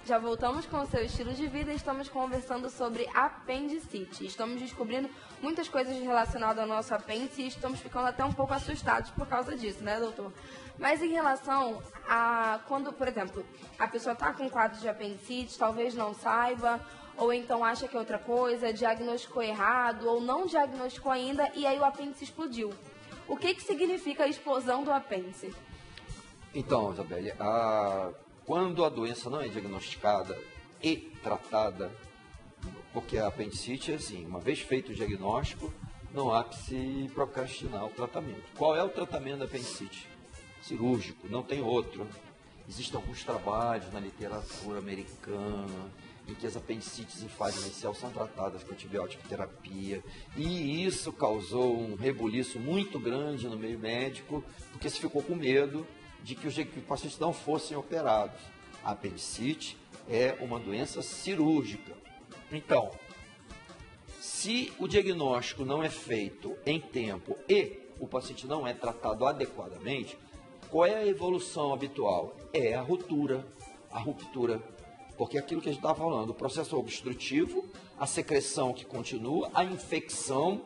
Já voltamos com o seu estilo de vida e estamos conversando sobre apendicite. Estamos descobrindo muitas coisas relacionadas ao nosso apêndice e estamos ficando até um pouco assustados por causa disso, né, doutor? Mas em relação a quando, por exemplo, a pessoa está com quadro de apendicite, talvez não saiba, ou então acha que é outra coisa, diagnosticou errado, ou não diagnosticou ainda, e aí o apêndice explodiu. O que significa a explosão do apêndice? Então, Isabelle, quando a doença não é diagnosticada e tratada, porque a apendicite é assim, uma vez feito o diagnóstico, não há que se procrastinar o tratamento. Qual é o tratamento da apendicite? Cirúrgico, não tem outro. Existem alguns trabalhos na literatura americana em que as apendicites em fase inicial são tratadas com antibiótico terapia, e isso causou um rebuliço muito grande no meio médico, porque se ficou com medo de que os pacientes não fossem operados. A apendicite é uma doença cirúrgica. Então, se o diagnóstico não é feito em tempo e o paciente não é tratado adequadamente, qual é a evolução habitual? É a ruptura. Porque é aquilo que a gente estava falando, o processo obstrutivo, a secreção que continua, a infecção,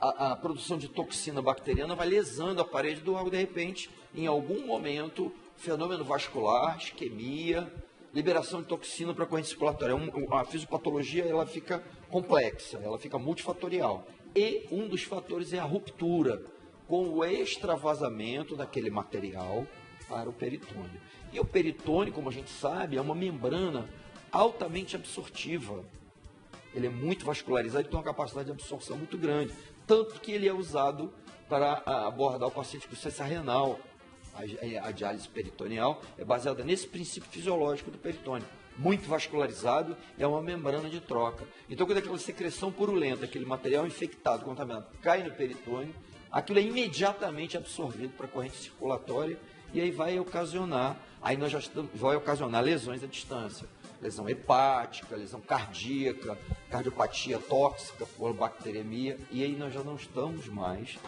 a produção de toxina bacteriana vai lesando a parede do órgão, de repente, em algum momento, fenômeno vascular, isquemia, liberação de toxina para a corrente circulatória. A fisiopatologia ela fica complexa, ela fica multifatorial. E um dos fatores é a ruptura, com o extravasamento daquele material para o peritônio. E o peritônio, como a gente sabe, é uma membrana altamente absortiva. Ele é muito vascularizado e tem uma capacidade de absorção muito grande. Tanto que ele é usado para abordar o paciente com insuficiência renal. A diálise peritoneal é baseada nesse princípio fisiológico do peritônio. Muito vascularizado, é uma membrana de troca. Então, quando aquela secreção purulenta, aquele material infectado, contaminado, cai no peritônio, aquilo é imediatamente absorvido para a corrente circulatória e aí vai ocasionar lesões à distância. Lesão hepática, lesão cardíaca, cardiopatia tóxica por bacteremia, e aí nós já não estamos mais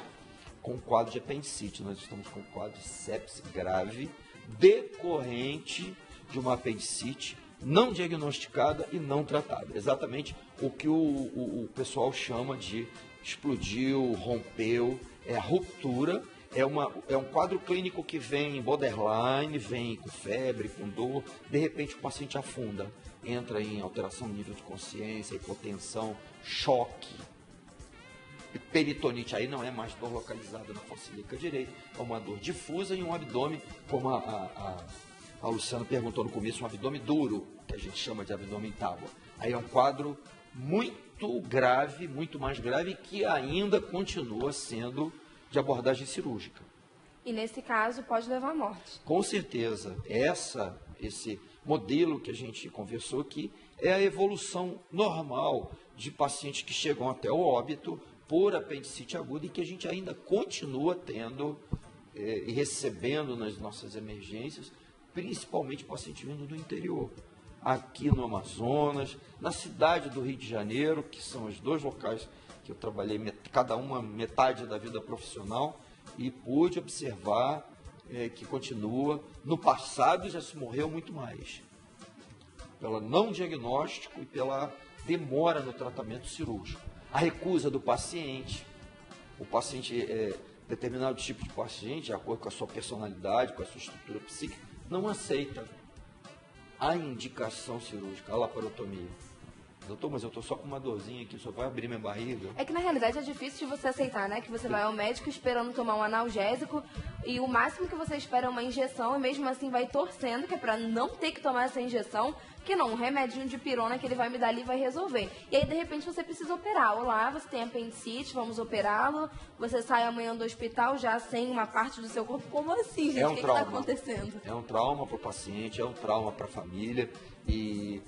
com quadro de apendicite, nós estamos com quadro de sepse grave decorrente de uma apendicite não diagnosticada e não tratada. Exatamente o que o pessoal chama de explodiu, rompeu, é a ruptura. É um quadro clínico que vem borderline, vem com febre, com dor, de repente o paciente afunda, entra em alteração do nível de consciência, hipotensão, choque, peritonite, aí não é mais dor localizada na fossa ilíaca direita, é uma dor difusa e um abdômen, como a Luciana perguntou no começo, um abdômen duro, que a gente chama de abdômen tábua. Aí é um quadro muito grave, muito mais grave, que ainda continua sendo de abordagem cirúrgica. E nesse caso pode levar à morte. Com certeza. Esse modelo que a gente conversou aqui é a evolução normal de pacientes que chegam até o óbito por apendicite aguda e que a gente ainda continua tendo e recebendo nas nossas emergências, principalmente paciente vindo do interior. Aqui no Amazonas, na cidade do Rio de Janeiro, que são os dois locais que eu trabalhei, cada uma metade da vida profissional, e pude observar que continua. No passado já se morreu muito mais, pelo não diagnóstico e pela demora no tratamento cirúrgico. A recusa do paciente, determinado tipo de paciente, de acordo com a sua personalidade, com a sua estrutura psíquica, não aceita a indicação cirúrgica, a laparotomia. Doutor, mas eu estou só com uma dorzinha aqui, só vai abrir minha barriga. É que na realidade é difícil de você aceitar, né? Que você vai ao médico esperando tomar um analgésico e o máximo que você espera é uma injeção e mesmo assim vai torcendo, que é para não ter que tomar essa injeção, que não, um remedinho de pirona que ele vai me dar ali vai resolver. E aí de repente você precisa operar. Olá, você tem apendicite, vamos operá-lo. Você sai amanhã do hospital já sem uma parte do seu corpo. Como assim, gente? O que está acontecendo? É um trauma para o paciente, é um trauma para a família e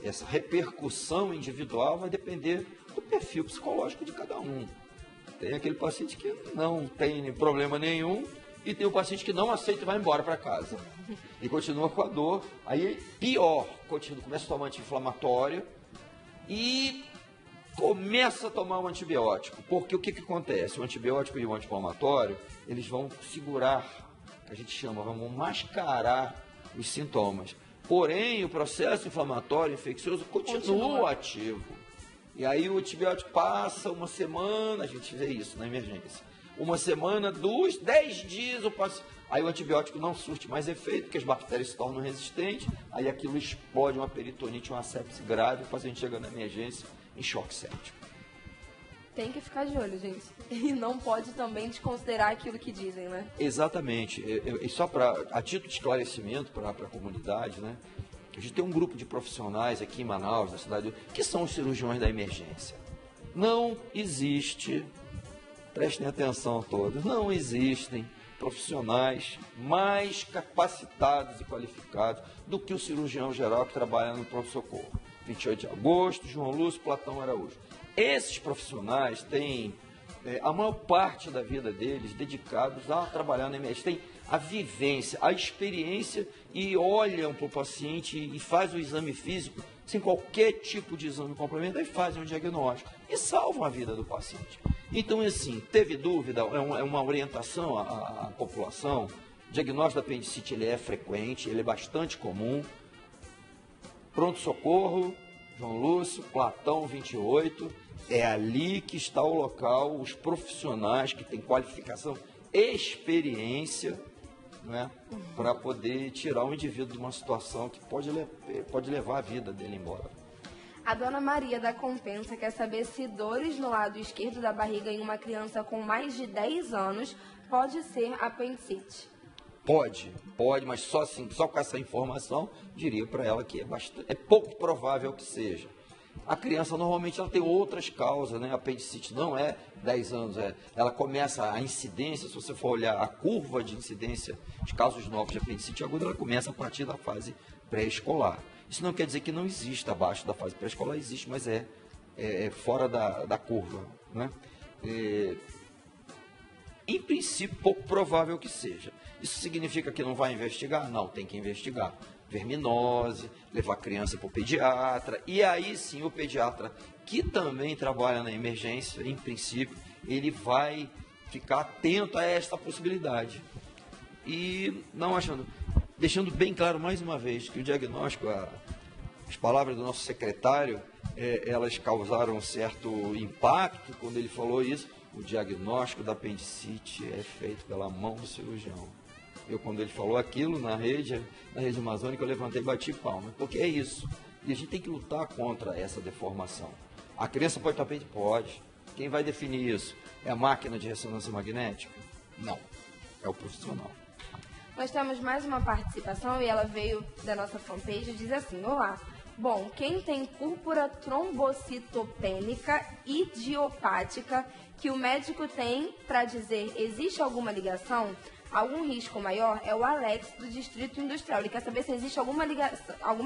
essa repercussão individual vai depender do perfil psicológico de cada um. Tem aquele paciente que não tem problema nenhum e tem o paciente que não aceita e vai embora para casa. E continua com a dor. Aí, pior, começa a tomar anti-inflamatório e começa a tomar um antibiótico, porque o que acontece? O antibiótico e o anti-inflamatório, eles vão segurar, a gente chama, vão mascarar os sintomas. Porém, o processo inflamatório infeccioso continua ativo. E aí o antibiótico passa uma semana, a gente vê isso na emergência. Uma semana, 10 dias, aí o antibiótico não surte mais efeito, porque as bactérias se tornam resistentes, aí aquilo explode uma peritonite, uma sepse grave, o paciente chega na emergência em choque séptico. Tem que ficar de olho, gente. E não pode também desconsiderar aquilo que dizem, né? Exatamente. E só a título de esclarecimento para a comunidade, né? A gente tem um grupo de profissionais aqui em Manaus, na cidade, que são os cirurgiões da emergência. Não existe, prestem atenção todos, não existem profissionais mais capacitados e qualificados do que o cirurgião geral que trabalha no pronto-socorro. 28 de agosto, João Lúcio, Platão Araújo. Esses profissionais têm a maior parte da vida deles dedicados a trabalhar na emergência. Tem a vivência, a experiência e olham para o paciente e fazem o exame físico sem qualquer tipo de exame complementar e fazem um diagnóstico e salvam a vida do paciente. Então, assim, teve dúvida, é uma orientação à população. O diagnóstico da apendicite ele é frequente, ele é bastante comum. Pronto-socorro, João Lúcio, Platão 28, é ali que está o local, os profissionais que têm qualificação, experiência, né, para poder tirar o indivíduo de uma situação que pode levar a vida dele embora. A dona Maria da Compensa quer saber se dores no lado esquerdo da barriga em uma criança com mais de 10 anos pode ser apendicite. Pode, mas só com essa informação, diria para ela que é pouco provável que seja. A criança normalmente ela tem outras causas, né? A apendicite não é 10 anos, ela começa a incidência, se você for olhar a curva de incidência de casos novos de apendicite aguda, ela começa a partir da fase pré-escolar. Isso não quer dizer que não exista abaixo da fase pré-escolar, existe, mas é fora da curva, né? Em princípio, pouco provável que seja. Isso significa que não vai investigar? Não, tem que investigar. Verminose, levar a criança para o pediatra, e aí sim o pediatra, que também trabalha na emergência, em princípio, ele vai ficar atento a esta possibilidade. E deixando bem claro mais uma vez que o diagnóstico, as palavras do nosso secretário, elas causaram um certo impacto quando ele falou isso. O diagnóstico da apendicite é feito pela mão do cirurgião. Quando ele falou aquilo na rede amazônica, eu levantei e bati palma, porque é isso. E a gente tem que lutar contra essa deformação. A criança pode ter apendicite? Pode. Quem vai definir isso? É a máquina de ressonância magnética? Não. É o profissional. Nós temos mais uma participação e ela veio da nossa fanpage e diz assim: olá, bom, quem tem púrpura trombocitopênica idiopática que o médico tem para dizer existe alguma ligação, algum risco maior, é o Alex do Distrito Industrial. Ele quer saber se existe alguma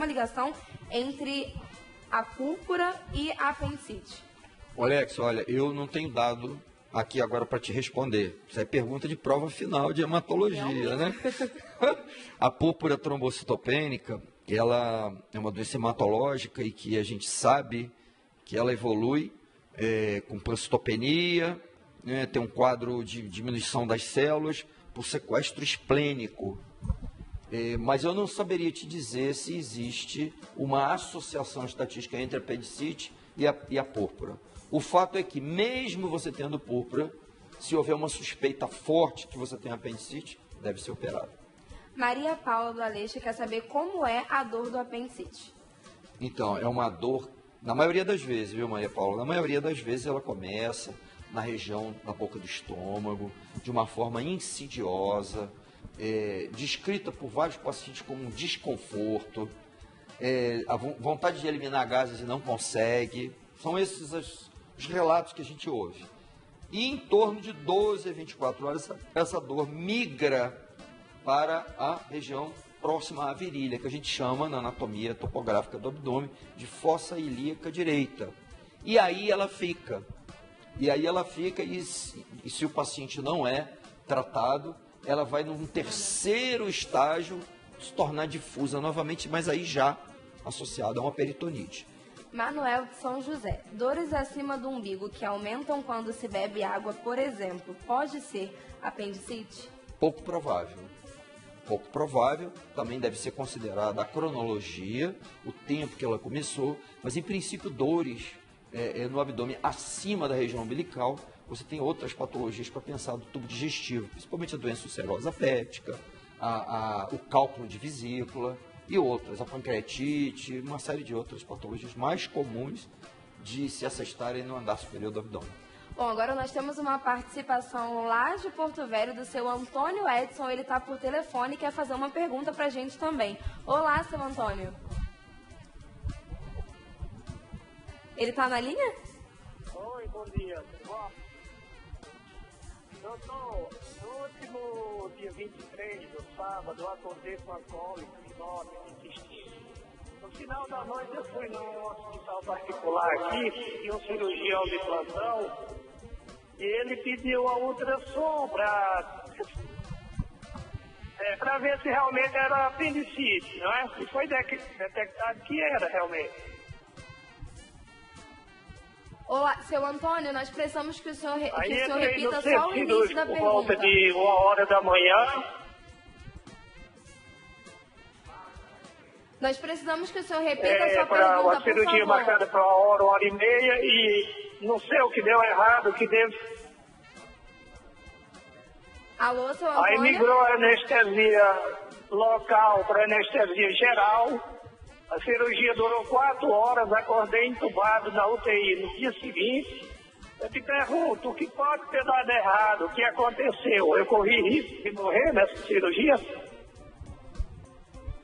ligação entre a púrpura e a apendicite. Alex, olha, eu não tenho dado aqui agora para te responder. Isso é pergunta de prova final de hematologia, né? A púrpura trombocitopênica, ela é uma doença hematológica e que a gente sabe que ela evolui com pancitopenia, né? Tem um quadro de diminuição das células por sequestro esplênico. Mas eu não saberia te dizer se existe uma associação estatística entre a apendicite e a púrpura. O fato é que, mesmo você tendo púrpura, se houver uma suspeita forte que você tem apendicite, deve ser operado. Maria Paula do Aleixo quer saber como é a dor do apendicite. Então, é uma dor, na maioria das vezes, viu, Maria Paula? Na maioria das vezes ela começa na região da boca do estômago, de uma forma insidiosa, descrita por vários pacientes como um desconforto, a vontade de eliminar gases e não consegue. São esses os relatos que a gente ouve. E em torno de 12 a 24 horas, essa dor migra para a região próxima à virilha, que a gente chama, na anatomia topográfica do abdômen, de fossa ilíaca direita. E aí ela fica. E se o paciente não é tratado, ela vai num terceiro estágio se tornar difusa novamente, mas aí já associada a uma peritonite. Manuel de São José. Dores acima do umbigo que aumentam quando se bebe água, por exemplo, pode ser apendicite? Pouco provável. Pouco provável, também deve ser considerada a cronologia, o tempo que ela começou, mas em princípio dores no abdômen acima da região umbilical. Você tem outras patologias para pensar do tubo digestivo, principalmente a doença ulcerosa péptica, o cálculo de vesícula e outras, a pancreatite, uma série de outras patologias mais comuns de se assestarem no andar superior do abdômen. Bom, agora nós temos uma participação lá de Porto Velho do seu Antônio Edson. Ele está por telefone e quer fazer uma pergunta para a gente também. Olá, seu Antônio. Ele está na linha? Oi, bom dia. Bom, doutor, no último dia 23, no sábado, eu acordei com a cólica, enorme, intestino. No final da noite eu fui num hospital particular aqui, e um cirurgião de plantão, e ele pediu a ultrassom para ver se realmente era apendicite, não é? E foi detectado que era realmente. Olá, seu Antônio, nós precisamos que o senhor, repita no só o início da por pergunta. volta de 1h da manhã. Nós precisamos que o senhor repita a sua Para pergunta, uma cirurgia por favor. marcada para 1h, 1h30, e não sei o que deu errado, o que deu. Alô, seu Aí Antônio? migrou a anestesia local para anestesia geral. A cirurgia durou 4 horas, acordei entubado na UTI no dia seguinte. Eu te pergunto, o que pode ter dado errado? O que aconteceu? Eu corri risco de morrer nessa cirurgia?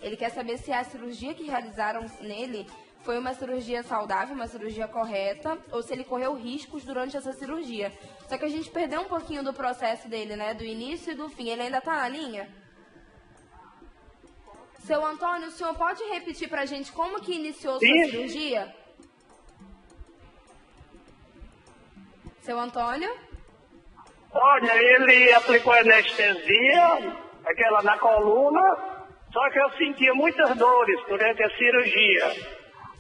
Ele quer saber se a cirurgia que realizaram nele foi uma cirurgia saudável, uma cirurgia correta, ou se ele correu riscos durante essa cirurgia. Só que a gente perdeu um pouquinho do processo dele, né? Do início e do fim. Ele ainda tá na linha? Seu Antônio, o senhor pode repetir pra gente como que iniciou sua cirurgia? Seu Antônio? Olha, ele aplicou anestesia, aquela na coluna, só que eu sentia muitas dores durante a cirurgia.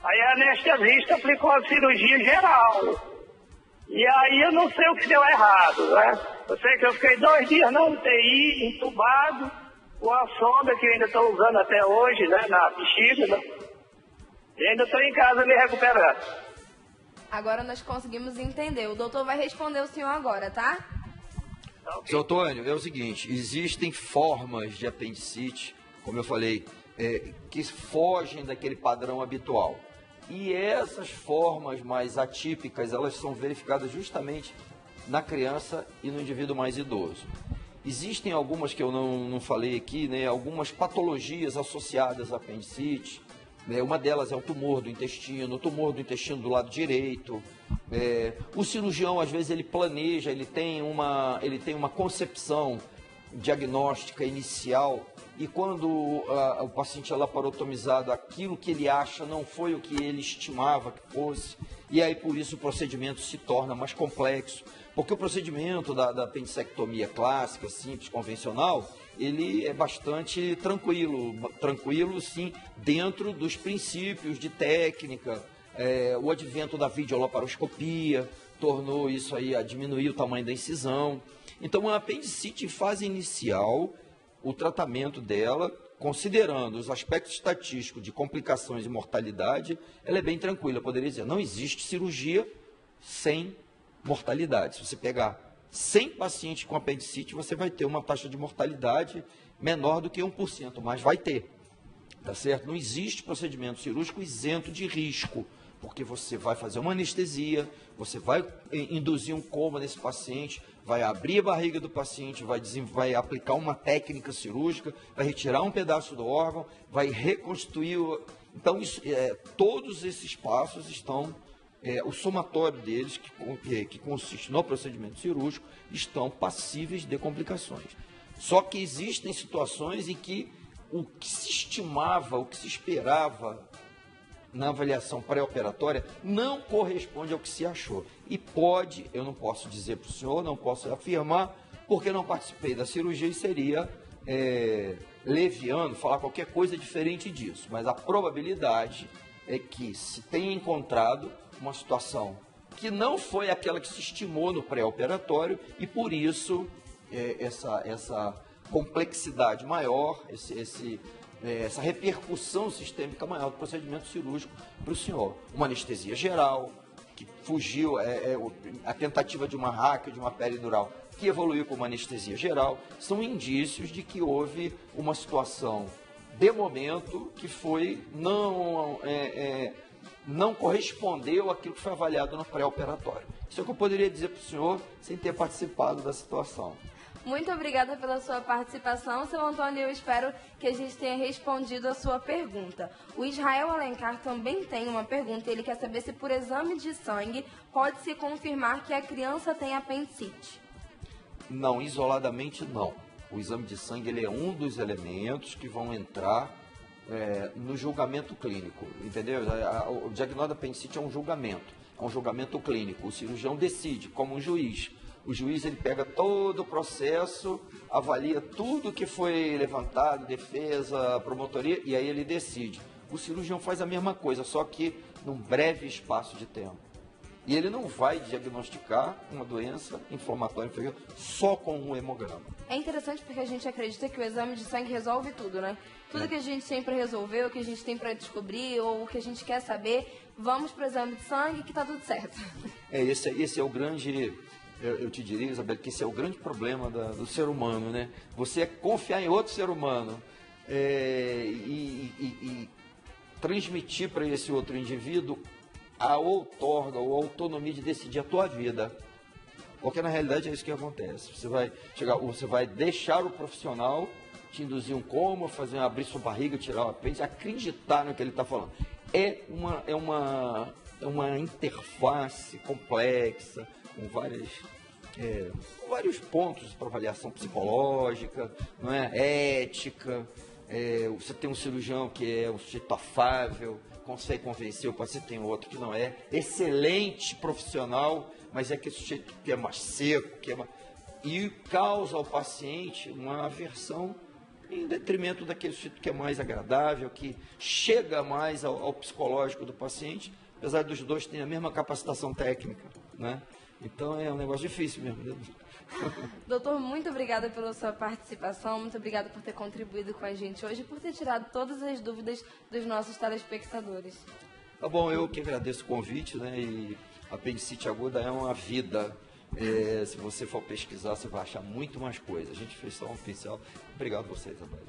Aí a anestesista aplicou a cirurgia geral. E aí eu não sei o que deu errado, né? Eu sei que eu fiquei 2 dias na UTI, entubado, com a sonda que eu ainda estou usando até hoje, né, na bexiga, né? E ainda estou em casa me recuperando. Agora nós conseguimos entender. O doutor vai responder o senhor agora, tá? Seu Antônio, é o seguinte, existem formas de apendicite, como eu falei, que fogem daquele padrão habitual. E essas formas mais atípicas, elas são verificadas justamente na criança e no indivíduo mais idoso. Existem algumas que eu não falei aqui, né, algumas patologias associadas à apendicite. Né, uma delas é o tumor do intestino do lado direito. O cirurgião, às vezes, ele planeja, ele tem uma concepção diagnóstica inicial, e quando o paciente é laparotomizado, aquilo que ele acha não foi o que ele estimava que fosse, e aí por isso o procedimento se torna mais complexo, porque o procedimento da apendicectomia clássica, simples, convencional, ele é bastante tranquilo sim, dentro dos princípios de técnica. O advento da videolaparoscopia tornou isso aí a diminuir o tamanho da incisão. Então, a apendicite, em fase inicial, o tratamento dela, considerando os aspectos estatísticos de complicações e mortalidade, ela é bem tranquila. Eu poderia dizer, não existe cirurgia sem mortalidade. Se você pegar 100 pacientes com apendicite, você vai ter uma taxa de mortalidade menor do que 1%, mas vai ter, tá certo? Não existe procedimento cirúrgico isento de risco, porque você vai fazer uma anestesia, você vai induzir um coma nesse paciente, vai abrir a barriga do paciente, vai aplicar uma técnica cirúrgica, vai retirar um pedaço do órgão, vai reconstituir. Então, todos esses passos estão, o somatório deles, que consiste no procedimento cirúrgico, estão passíveis de complicações. Só que existem situações em que o que se estimava, o que se esperava na avaliação pré-operatória não corresponde ao que se achou. E eu não posso dizer para o senhor, não posso afirmar, porque não participei da cirurgia e seria leviano falar qualquer coisa diferente disso. Mas a probabilidade é que se tenha encontrado uma situação que não foi aquela que se estimou no pré-operatório e, por isso, essa complexidade maior, essa repercussão sistêmica maior do procedimento cirúrgico para o senhor. Uma anestesia geral, que fugiu, a tentativa de uma hack, de uma peridural, que evoluiu com uma anestesia geral, são indícios de que houve uma situação de momento que foi não correspondeu àquilo que foi avaliado no pré-operatório. Isso é o que eu poderia dizer para o senhor sem ter participado da situação. Muito obrigada pela sua participação, seu Antônio. Eu espero que a gente tenha respondido a sua pergunta. O Israel Alencar também tem uma pergunta. Ele quer saber se por exame de sangue pode-se confirmar que a criança tem apendicite. Não, isoladamente não. O exame de sangue ele é um dos elementos que vão entrar no julgamento clínico, entendeu? O diagnóstico da apendicite é um julgamento clínico. O cirurgião decide, como um juiz. O juiz ele pega todo o processo, avalia tudo que foi levantado, defesa, promotoria, e aí ele decide. O cirurgião faz a mesma coisa, só que num breve espaço de tempo. E ele não vai diagnosticar uma doença inflamatória inferior só com um hemograma. É interessante porque a gente acredita que o exame de sangue resolve tudo, né? Tudo que a gente sempre resolveu, que a gente tem para descobrir ou o que a gente quer saber, vamos para o exame de sangue que está tudo certo. Esse é o grande... Eu te diria, Isabel, que esse é o grande problema do ser humano, né? Você confiar em outro ser humano e transmitir para esse outro indivíduo a outorga ou a autonomia de decidir a tua vida. Porque na realidade é isso que acontece. Você vai deixar o profissional te induzir um coma, abrir sua barriga, tirar o apêndice, acreditar no que ele está falando. É uma interface complexa, com vários pontos para avaliação psicológica, não é? Ética. Você tem um cirurgião que é um sujeito afável, consegue convencer o paciente, tem outro que não é. Excelente profissional, mas é aquele sujeito que é mais seco, e causa ao paciente uma aversão em detrimento daquele sujeito que é mais agradável, que chega mais ao psicológico do paciente, apesar dos dois terem a mesma capacitação técnica, né? Então é um negócio difícil mesmo. Doutor, muito obrigada pela sua participação, muito obrigada por ter contribuído com a gente hoje e por ter tirado todas as dúvidas dos nossos telespectadores. Tá bom, eu que agradeço o convite, né? E apendicite aguda é uma vida. Se você for pesquisar, você vai achar muito mais coisas. A gente fez só um pincel. Obrigado a vocês, Isabel.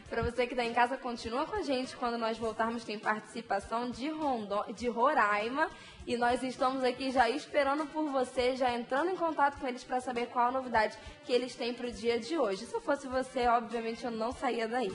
Para você que está em casa, continua com a gente. Quando nós voltarmos, tem participação de Roraima. E nós estamos aqui já esperando por você, já entrando em contato com eles para saber qual a novidade que eles têm para o dia de hoje. Se eu fosse você, obviamente, eu não saía daí.